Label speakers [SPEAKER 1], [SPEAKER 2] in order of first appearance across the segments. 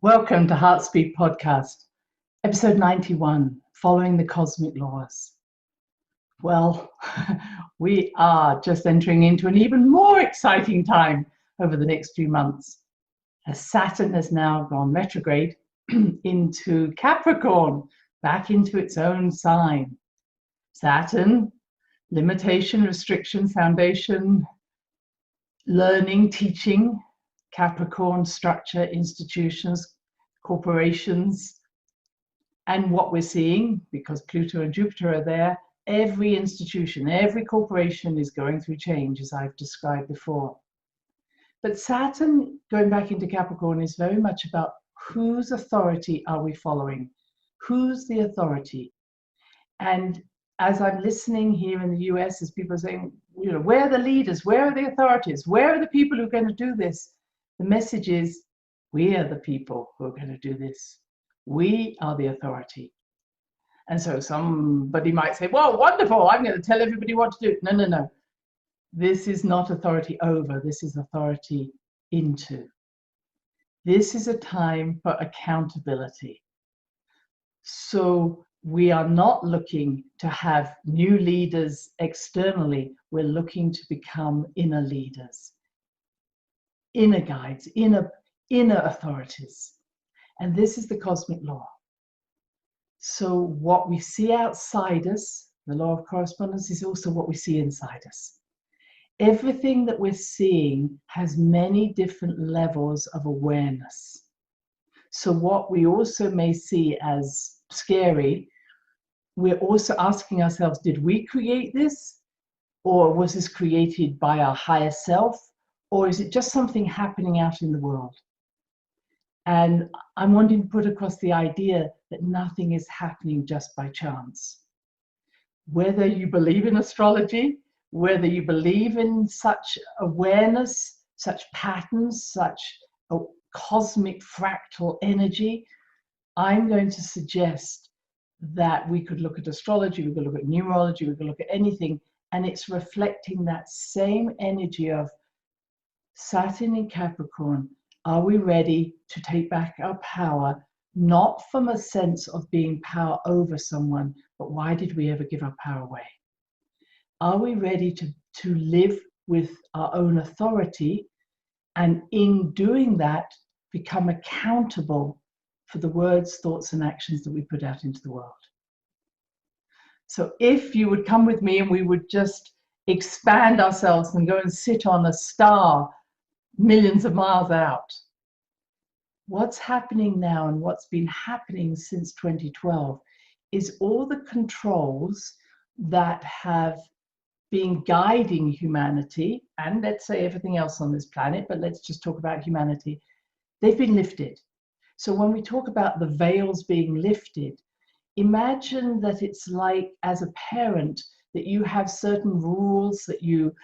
[SPEAKER 1] Welcome to Heartspeed Podcast, episode 91, Following the Cosmic Laws. Well, we are just entering into an even more exciting time over the next few months, as Saturn has now gone retrograde into Capricorn, back into its own sign. Saturn, limitation, restriction, foundation, learning, teaching. Capricorn, structure, institutions, corporations. And what we're seeing, because Pluto and Jupiter are there, every institution, every corporation is going through change, as I've described before. But Saturn, going back into Capricorn, is very much about whose authority are we following? Who's the authority? And as I'm listening here in the US, as people are saying, where are the leaders? Where are the authorities? Where are the people who are going to do this? The message is, we are the people who are going to do this. We are the authority. And so somebody might say, well, wonderful, I'm going to tell everybody what to do. No. This is not authority over, this is authority into. This is a time for accountability. So we are not looking to have new leaders externally. We're looking to become inner leaders, inner guides, inner authorities. And this is the cosmic law. So what we see outside us, the law of correspondence, is also what we see inside us. Everything that we're seeing has many different levels of awareness. So what we also may see as scary, we're also asking ourselves, did we create this? Or was this created by our higher self? Or is it just something happening out in the world? And I'm wanting to put across the idea that nothing is happening just by chance. Whether you believe in astrology, whether you believe in such awareness, such patterns, such a cosmic fractal energy, I'm going to suggest that we could look at astrology, we could look at numerology, we could look at anything, and it's reflecting that same energy of Saturn in Capricorn. Are we ready to take back our power, not from a sense of being power over someone, but why did we ever give our power away? Are we ready to live with our own authority, and in doing that, become accountable for the words, thoughts, and actions that we put out into the world? So if you would come with me and we would just expand ourselves and go and sit on a star millions of miles out. What's happening now and what's been happening since 2012 is all the controls that have been guiding humanity, and let's say everything else on this planet, but let's just talk about humanity, they've been lifted. So when we talk about the veils being lifted, imagine that it's like, as a parent, that you have certain rules that you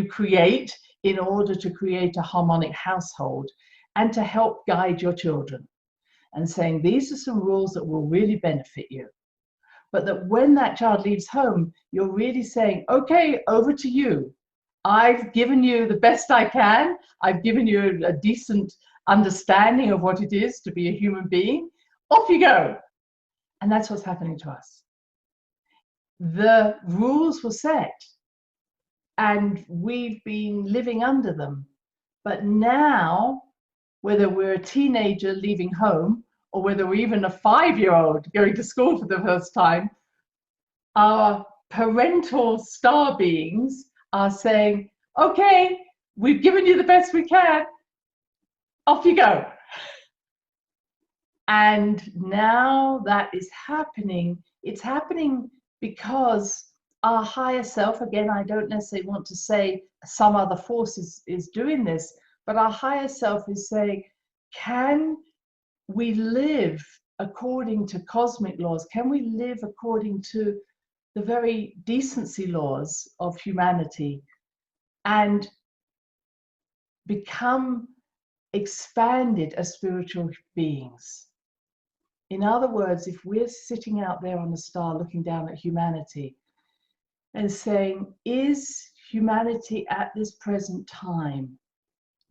[SPEAKER 1] create in order to create a harmonic household and to help guide your children, and saying these are some rules that will really benefit you. But that when that child leaves home, you're really saying, okay, over to you. I've given you the best I can. I've given you a decent understanding of what it is to be a human being. Off you go. And that's what's happening to us. The rules were set, and we've been living under them. But now, whether we're a teenager leaving home, or whether we're even a 5-year-old going to school for the first time, our parental star beings are saying, okay, we've given you the best we can, off you go. And now that is happening, it's happening because our higher self, again, I don't necessarily want to say some other force is doing this, but our higher self is saying, can we live according to cosmic laws? Can we live according to the very decency laws of humanity and become expanded as spiritual beings? In other words, if we're sitting out there on the star looking down at humanity and saying, is humanity at this present time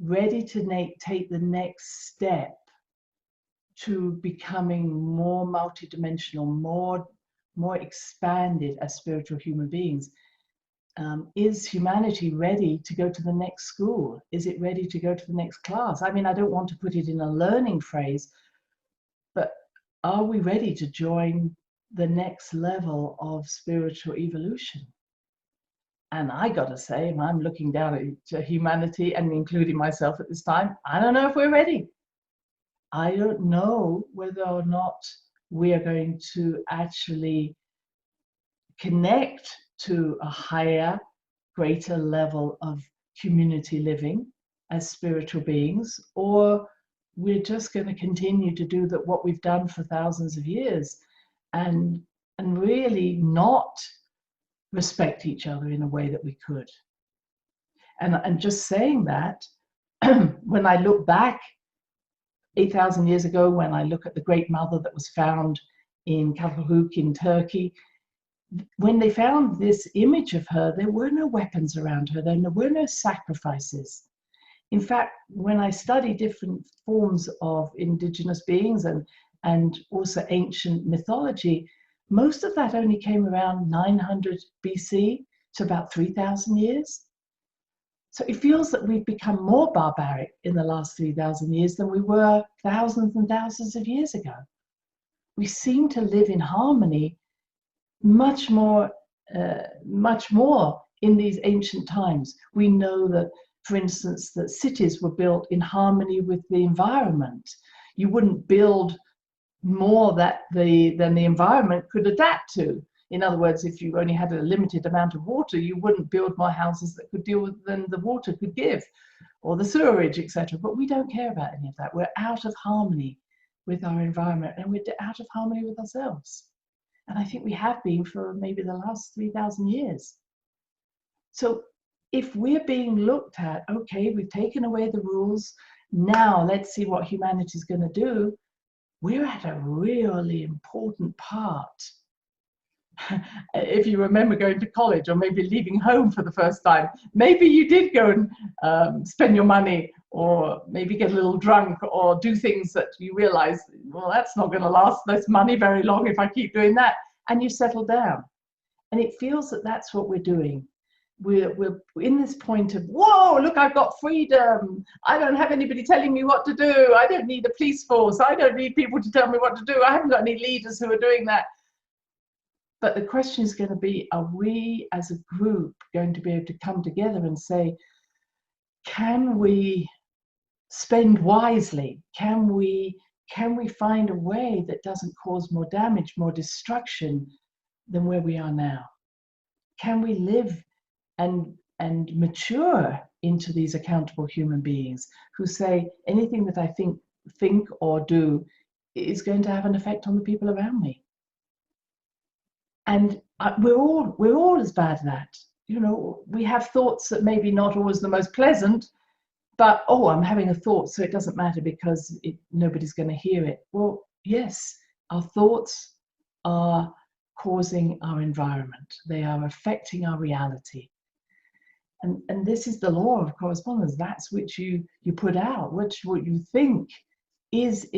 [SPEAKER 1] ready to take the next step to becoming more multidimensional, more expanded as spiritual human beings. Is humanity ready to go to the next school? Is it ready to go to the next class? I mean, I don't want to put it in a learning phrase, but are we ready to join the next level of spiritual evolution? And I got to say, if I'm looking down at humanity and including myself at this time, I don't know if we're ready. I don't know whether or not we are going to actually connect to a higher, greater level of community living as spiritual beings, or we're just going to continue to do that what we've done for thousands of years and really not respect each other in a way that we could. And just saying that, when I look back 8,000 years ago, when I look at the Great Mother that was found in Kapahuk in Turkey, when they found this image of her, there were no weapons around her, there were no sacrifices. In fact, when I study different forms of indigenous beings and also ancient mythology, most of that only came around 900 BC to about 3,000 years. So it feels that we've become more barbaric in the last 3,000 years than we were thousands and thousands of years ago. We seem to live in harmony much more in these ancient times. We know that, for instance, that cities were built in harmony with the environment. You wouldn't build more than the environment could adapt to. In other words, if you only had a limited amount of water, you wouldn't build more houses that could deal with than the water could give, or the sewerage, etc. But we don't care about any of that. We're out of harmony with our environment, and we're out of harmony with ourselves. And I think we have been for maybe the last 3,000 years. So if we're being looked at, okay, we've taken away the rules, now let's see what humanity is going to do, we're at a really important part. If you remember going to college or maybe leaving home for the first time, maybe you did go and spend your money, or maybe get a little drunk, or do things that you realize, well, that's not going to last this money very long if I keep doing that. And you settle down. And it feels that that's what we're doing. We're in this point of, whoa, look, I've got freedom. I don't have anybody telling me what to do. I don't need a police force. I don't need people to tell me what to do. I haven't got any leaders who are doing that. But the question is going to be, are we as a group going to be able to come together and say, can we spend wisely? Can we find a way that doesn't cause more damage, more destruction than where we are now? Can we live and mature into these accountable human beings who say anything that I think or do is going to have an effect on the people around me? And we're all as bad at that. You know, we have thoughts that maybe not always the most pleasant, but, oh, I'm having a thought, so it doesn't matter because nobody's going to hear it. Well, yes, our thoughts are causing our environment. They are affecting our reality. And this is the law of correspondence. That's which you put out, what you think is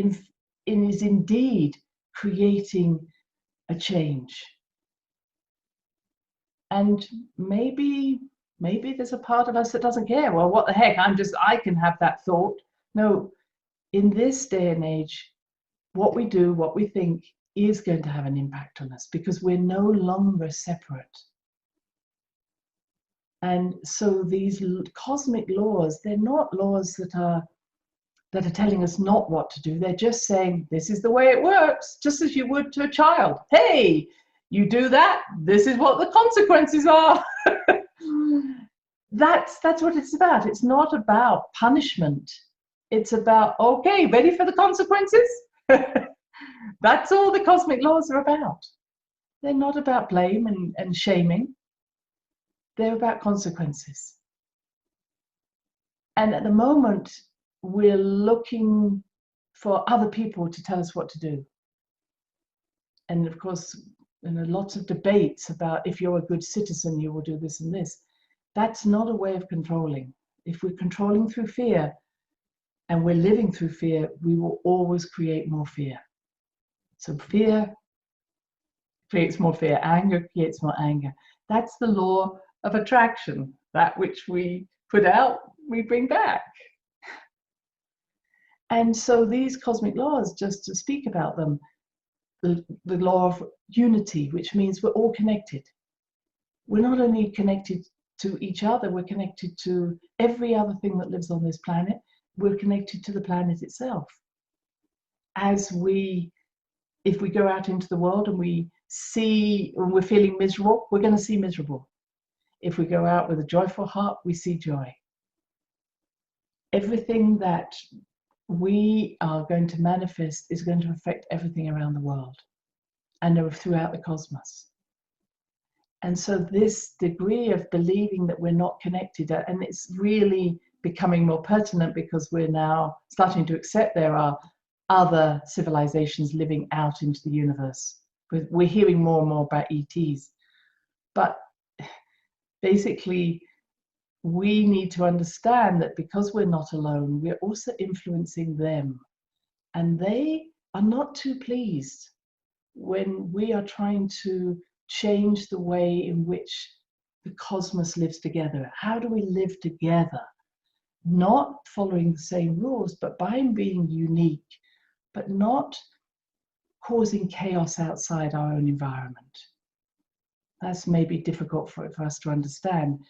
[SPEAKER 1] indeed creating a change. And maybe there's a part of us that doesn't care. Well, what the heck, I can have that thought. No, in this day and age, what we do, what we think is going to have an impact on us because we're no longer separate. And so these cosmic laws, they're not laws that are telling us not what to do. They're just saying, this is the way it works, just as you would to a child. Hey, you do that, this is what the consequences are. That's what it's about. It's not about punishment. It's about, okay, ready for the consequences? That's all the cosmic laws are about. They're not about blame and shaming. They're about consequences. And at the moment, we're looking for other people to tell us what to do. And of course, there are lots of debates about if you're a good citizen, you will do this and this. That's not a way of controlling. If we're controlling through fear, and we're living through fear, we will always create more fear. So fear creates more fear, anger creates more anger. That's the law of attraction. That which we put out, we bring back. And so these cosmic laws, just to speak about them, the law of unity, which means we're all connected. We're not only connected to each other, we're connected to every other thing that lives on this planet. We're connected to the planet itself. If we go out into the world and we see, and we're feeling miserable, we're going to see miserable. If we go out with a joyful heart, we see joy. Everything that we are going to manifest is going to affect everything around the world and throughout the cosmos. And so this degree of believing that we're not connected, and it's really becoming more pertinent because we're now starting to accept there are other civilizations living out into the universe. We're hearing more and more about ETs. But basically, we need to understand that because we're not alone, we're also influencing them. And they are not too pleased when we are trying to change the way in which the cosmos lives together. How do we live together? Not following the same rules, but by being unique, but not causing chaos outside our own environment. That's maybe difficult for us to understand.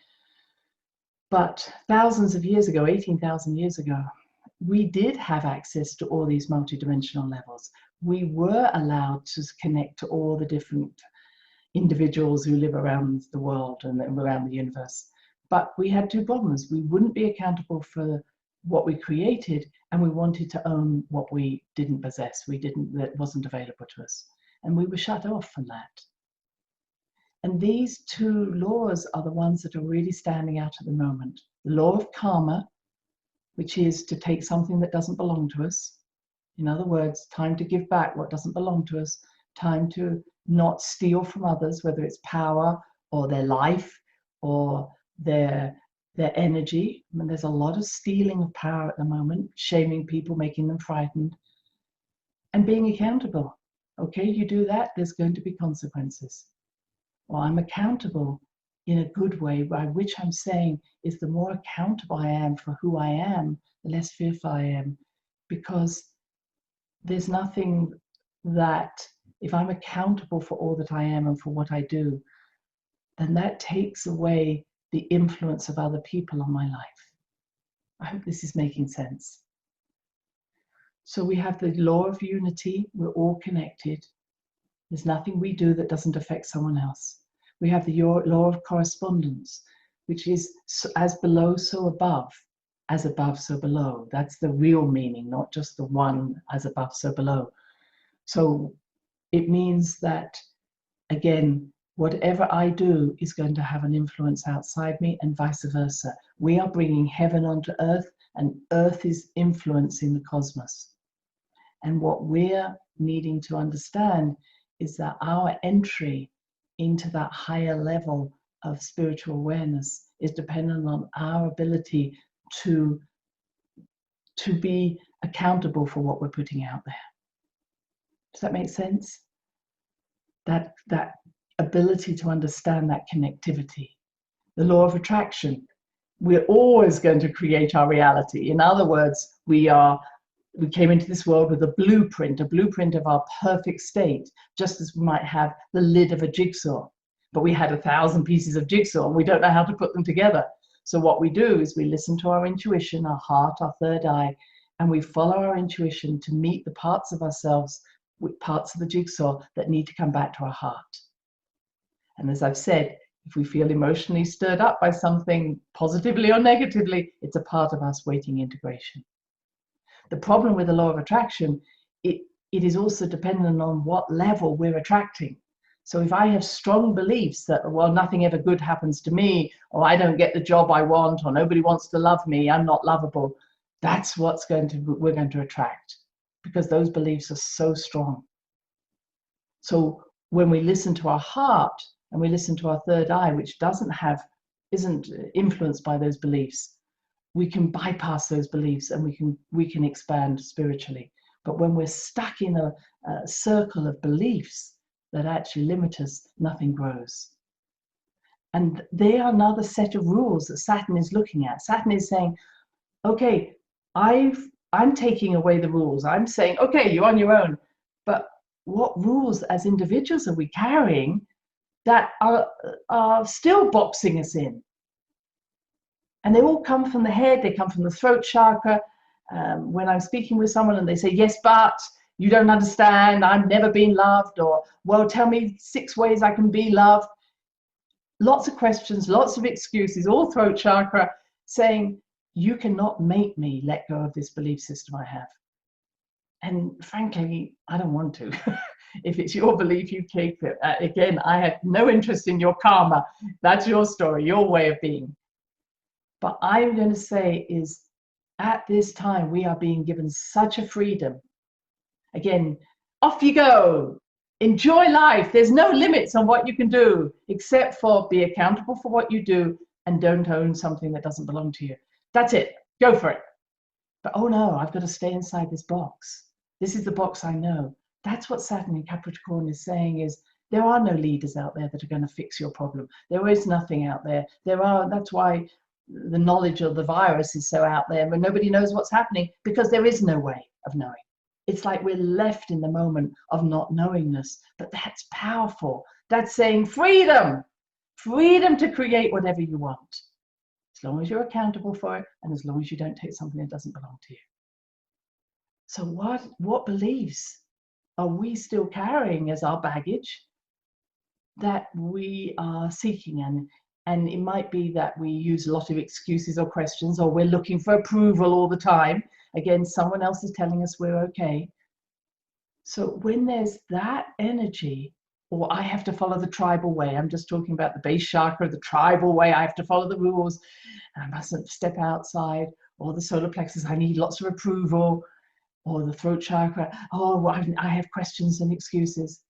[SPEAKER 1] But thousands of years ago, 18,000 years ago, we did have access to all these multidimensional levels. We were allowed to connect to all the different individuals who live around the world and around the universe. But we had two problems. We wouldn't be accountable for what we created, and we wanted to own what we didn't possess. That wasn't available to us. And we were shut off from that. And these two laws are the ones that are really standing out at the moment. The law of karma, which is to take something that doesn't belong to us. In other words, time to give back what doesn't belong to us, time to not steal from others, whether it's power or their life or their energy. I mean, there's a lot of stealing of power at the moment, shaming people, making them frightened, and being accountable. Okay, you do that, there's going to be consequences. Well, I'm accountable in a good way, by which I'm saying is the more accountable I am for who I am, the less fearful I am, because there's nothing that, if I'm accountable for all that I am and for what I do, then that takes away the influence of other people on my life. I hope this is making sense. So we have the law of unity, we're all connected. There's nothing we do that doesn't affect someone else. We have the law of correspondence, which is as below, so above, as above, so below. That's the real meaning, not just the one as above, so below. So it means that, again, whatever I do is going to have an influence outside me and vice versa. We are bringing heaven onto earth, and earth is influencing the cosmos. And what we're needing to understand is that our entry into that higher level of spiritual awareness is dependent on our ability to be accountable for what we're putting out there. Does that make sense? That ability to understand that connectivity. The law of attraction. We're always going to create our reality. In other words, we came into this world with a blueprint of our perfect state, just as we might have the lid of a jigsaw. But we had 1,000 pieces of jigsaw and we don't know how to put them together. So what we do is we listen to our intuition, our heart, our third eye, and we follow our intuition to meet the parts of ourselves with parts of the jigsaw that need to come back to our heart. And as I've said, if we feel emotionally stirred up by something positively or negatively, it's a part of us waiting integration. The problem with the law of attraction, it is also dependent on what level we're attracting. So if I have strong beliefs that, well, nothing ever good happens to me, or I don't get the job I want, or nobody wants to love me, I'm not lovable, that's what we're going to attract, because those beliefs are so strong. So when we listen to our heart and we listen to our third eye, which isn't influenced by those beliefs, we can bypass those beliefs and we can expand spiritually. But when we're stuck in a circle of beliefs that actually limit us, nothing grows. And they are another set of rules that Saturn is looking at. Saturn is saying, okay, I'm taking away the rules. I'm saying, okay, you're on your own. But what rules as individuals are we carrying that are still boxing us in? And they all come from the head, they come from the throat chakra. When I'm speaking with someone and they say, yes, but you don't understand, I've never been loved, or, well, tell me 6 ways I can be loved. Lots of questions, lots of excuses, all throat chakra, saying, you cannot make me let go of this belief system I have. And frankly, I don't want to. If it's your belief, you keep it. Again, I have no interest in your karma. That's your story, your way of being. But I'm going to say is, at this time, we are being given such a freedom. Again, off you go. Enjoy life. There's no limits on what you can do, except for be accountable for what you do and don't own something that doesn't belong to you. That's it. Go for it. But oh no, I've got to stay inside this box. This is the box I know. That's what Saturn in Capricorn is saying, is there are no leaders out there that are going to fix your problem. There is nothing out there. That's why the knowledge of the virus is so out there, but nobody knows what's happening, because there is no way of knowing. It's like we're left in the moment of not knowingness, but that's powerful. That's saying freedom, freedom to create whatever you want, as long as you're accountable for it and as long as you don't take something that doesn't belong to you. So what beliefs are we still carrying as our baggage that we are seeking? And it might be that we use a lot of excuses or questions, or we're looking for approval all the time. Again, someone else is telling us we're okay. So when there's that energy, or I have to follow the tribal way, I'm just talking about the base chakra, the tribal way, I have to follow the rules, I mustn't step outside, or the solar plexus, I need lots of approval, or the throat chakra, oh, well, I have questions and excuses.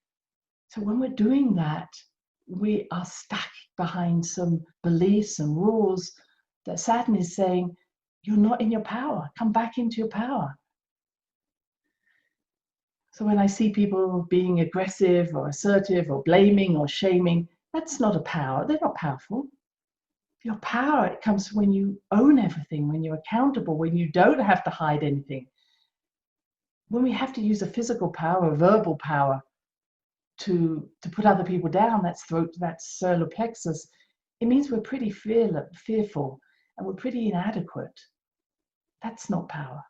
[SPEAKER 1] So when we're doing that, we are stuck behind some beliefs and rules that Saturn is saying, you're not in your power. Come back into your power. So when I see people being aggressive or assertive or blaming or shaming, that's not a power. They're not powerful. Your power, it comes when you own everything, when you're accountable, when you don't have to hide anything. When we have to use a physical power, a verbal power, to put other people down, that's throat, that's solar plexus, it means we're pretty fearful and we're pretty inadequate. That's not power.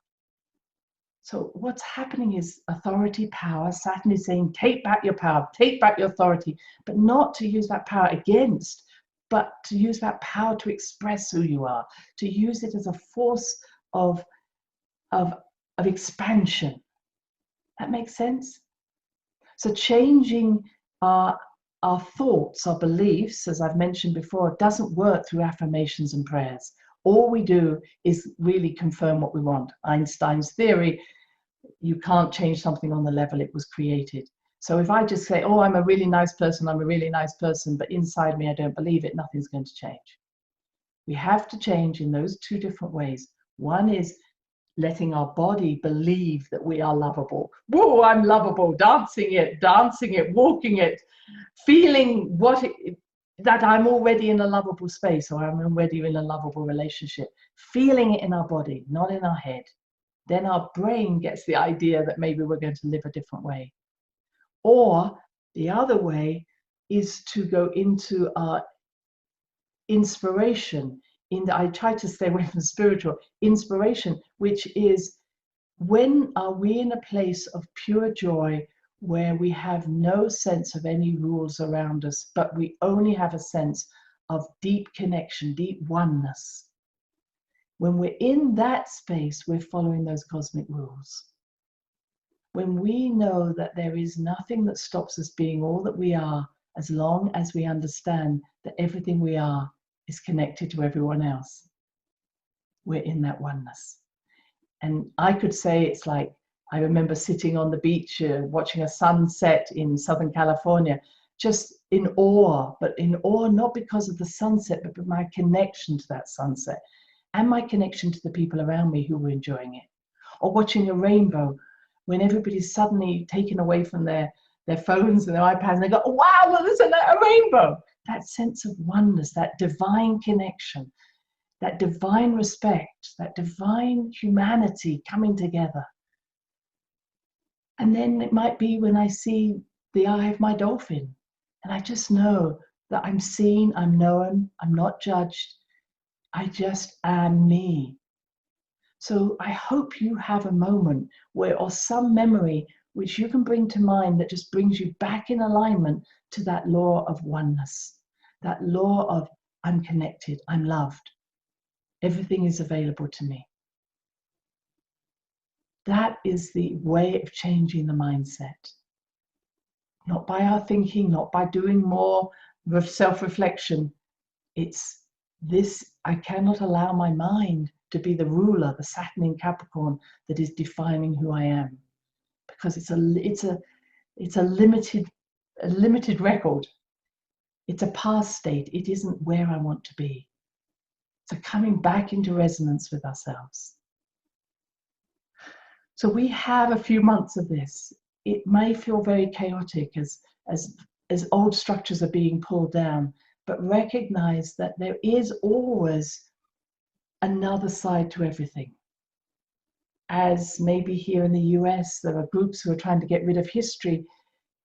[SPEAKER 1] So what's happening is authority, power. Saturn is saying, take back your power, take back your authority, but not to use that power against, but to use that power to express who you are, to use it as a force of expansion. That makes sense? So changing our thoughts, our beliefs, as I've mentioned before, doesn't work through affirmations and prayers. All we do is really confirm what we want. Einstein's theory, you can't change something on the level it was created. So if I just say, oh, I'm a really nice person, I'm a really nice person, but inside me I don't believe it, nothing's going to change. We have to change in those two different ways. One is letting our body believe that we are lovable. Whoa, I'm lovable, dancing it, walking it, feeling that I'm already in a lovable space, or I'm already in a lovable relationship. Feeling it in our body, not in our head. Then our brain gets the idea that maybe we're going to live a different way. Or the other way is to go into our inspiration. I try to stay away from spiritual inspiration, which is, when are we in a place of pure joy where we have no sense of any rules around us, but we only have a sense of deep connection, deep oneness. When we're in that space, we're following those cosmic rules. When we know that there is nothing that stops us being all that we are, as long as we understand that everything we are is connected to everyone else, we're in that oneness. And I could say it's like, I remember sitting on the beach watching a sunset in Southern California, just in awe, but in awe not because of the sunset, but my connection to that sunset. and my connection to the people around me who were enjoying it. Or watching a rainbow when everybody's suddenly taken away from their phones and their iPads and they go, oh, wow, well, there's a rainbow. That sense of oneness, that divine connection, that divine respect, that divine humanity coming together. And then it might be when I see the eye of my dolphin and I just know that I'm seen, I'm known, I'm not judged. I just am me. So I hope you have a moment where, or some memory which you can bring to mind that just brings you back in alignment to that law of oneness, that law of I'm connected, I'm loved, everything is available to me. That is the way of changing the mindset. Not by our thinking, not by doing more self-reflection. It's this, I cannot allow my mind to be the ruler, the Saturn in Capricorn, that is defining who I am. Because it's a limited record. It's a past state. It isn't where I want to be. So coming back into resonance with ourselves. So we have a few months of this. It may feel very chaotic as old structures are being pulled down, but recognize that there is always another side to everything. As maybe here in the US, there are groups who are trying to get rid of history,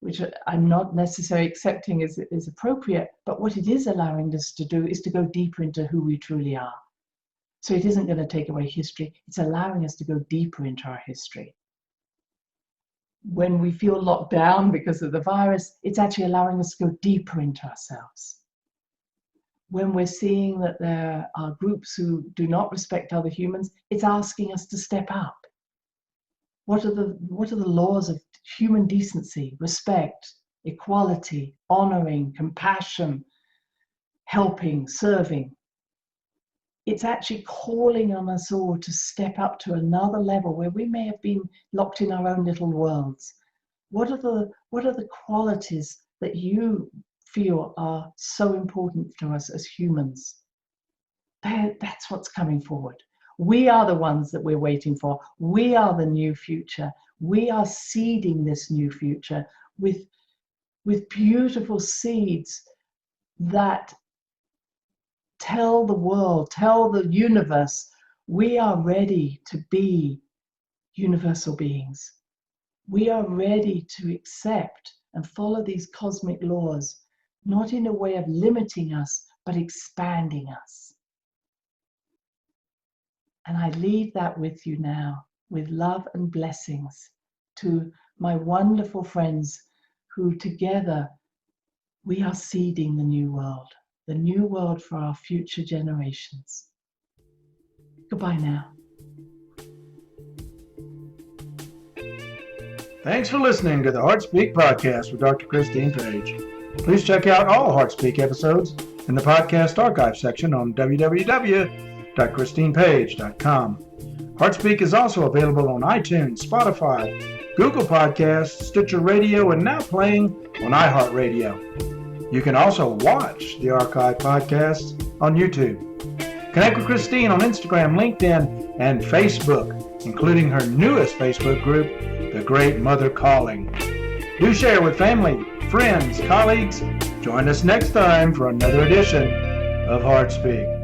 [SPEAKER 1] which I'm not necessarily accepting is appropriate, but what it is allowing us to do is to go deeper into who we truly are. So it isn't going to take away history, it's allowing us to go deeper into our history. When we feel locked down because of the virus, it's actually allowing us to go deeper into ourselves. When we're seeing that there are groups who do not respect other humans, it's asking us to step up. What are the laws of human decency, respect, equality, honoring, compassion, helping, serving? It's actually calling on us all to step up to another level where we may have been locked in our own little worlds. What are the qualities that you feel are so important to us as humans? That's what's coming forward. We are the ones that we're waiting for. We are the new future. We are seeding this new future with beautiful seeds that tell the world, tell the universe, we are ready to be universal beings. We are ready to accept and follow these cosmic laws, not in a way of limiting us, but expanding us. And I leave that with you now, with love and blessings to my wonderful friends who together we are seeding the new world for our future generations. Goodbye now.
[SPEAKER 2] Thanks for listening to the HeartSpeak podcast with Dr. Christine Page. Please check out all HeartSpeak episodes in the podcast archive section on www.christinepage.com. HeartSpeak is also available on iTunes, Spotify, Google Podcasts, Sticher Radio, and now playing on iHeart Radio. You can also watch the archive podcasts on YouTube. Connect with Christine on Instagram, LinkedIn, and Facebook, including her newest Facebook group, The Great Mother Calling. Do share with family, friends, colleagues. Join us next time for another edition of HeartSpeak.